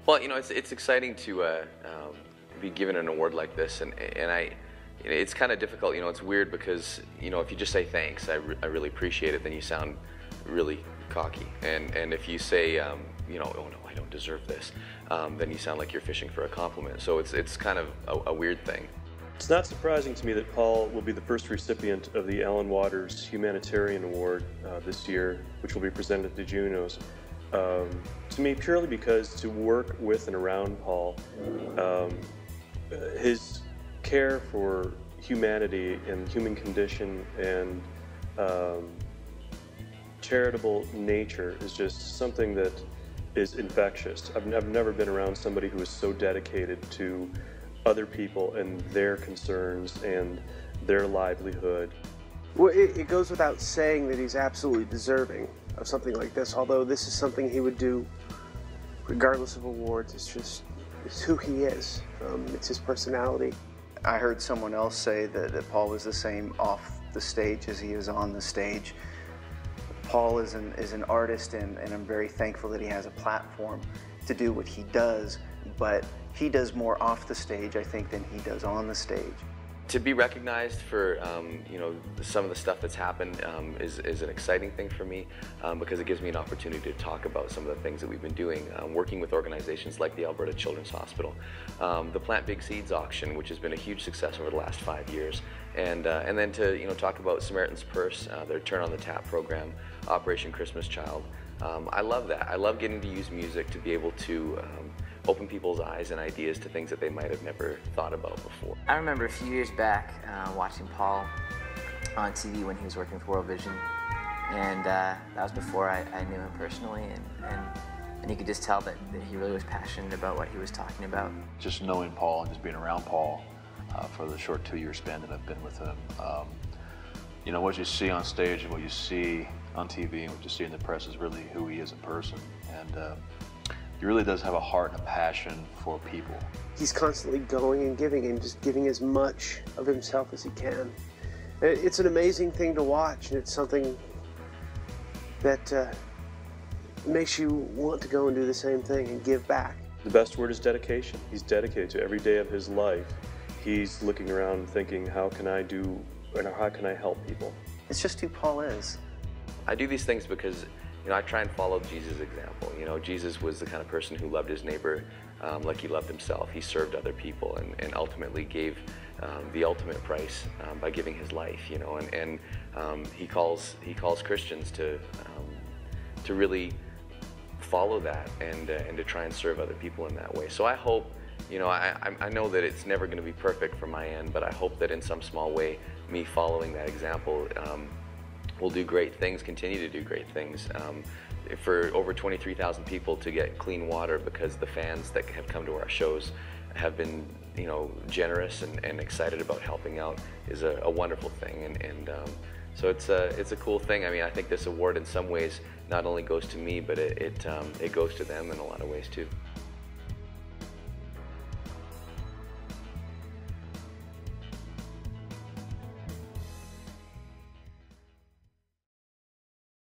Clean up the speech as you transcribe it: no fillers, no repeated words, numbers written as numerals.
Well, it's exciting to be given an award like this, and it's kind of difficult. It's weird because if you just say thanks, I really appreciate it, then you sound really cocky, and if you say oh no, I don't deserve this, then you sound like you're fishing for a compliment. So it's kind of a weird thing. It's not surprising to me that Paul will be the first recipient of the Alan Waters Humanitarian Award this year, which will be presented at the Junos. To me, purely because to work with and around Paul, his care for humanity and human condition and charitable nature is just something that is infectious. I've never been around somebody who is so dedicated to other people and their concerns and their livelihood. Well, it goes without saying that he's absolutely deserving of something like this, although this is something he would do regardless of awards. It's who he is. It's his personality. I heard someone else say that Paul was the same off the stage as he is on the stage. Paul is an artist, and I'm very thankful that he has a platform to do what he does, but he does more off the stage, I think, than he does on the stage. To be recognized for some of the stuff that's happened is an exciting thing for me, because it gives me an opportunity to talk about some of the things that we've been doing, working with organizations like the Alberta Children's Hospital, the Plant Big Seeds auction, which has been a huge success over the last 5 years, and then to talk about Samaritan's Purse, their Turn on the Tap program, Operation Christmas Child. I love that. I love getting to use music to be able to open people's eyes and ideas to things that they might have never thought about before. I remember a few years back watching Paul on TV when he was working with World Vision, and that was before I knew him personally, and you could just tell that he really was passionate about what he was talking about. Just knowing Paul and just being around Paul for the short 2-year span that I've been with him, what you see on stage and what you see on TV and what you see in the press is really who he is in person. And he really does have a heart and a passion for people. He's constantly going and just giving as much of himself as he can. It's an amazing thing to watch, and it's something that makes you want to go and do the same thing and give back. The best word is dedication. He's dedicated to every day of his life. He's looking around and thinking, how can I help people? It's just who Paul is. I do these things because I try and follow Jesus' example. Jesus was the kind of person who loved his neighbor like he loved himself. He served other people and ultimately gave the ultimate price by giving his life. And he calls Christians to really follow that and to try and serve other people in that way. So I hope, I know that it's never going to be perfect from my end, but I hope that in some small way, me following that example will do great things, continue to do great things. For over 23,000 people to get clean water because the fans that have come to our shows have been, generous and excited about helping out is a wonderful thing. So it's a cool thing. I mean, I think this award in some ways not only goes to me, but it goes to them in a lot of ways too.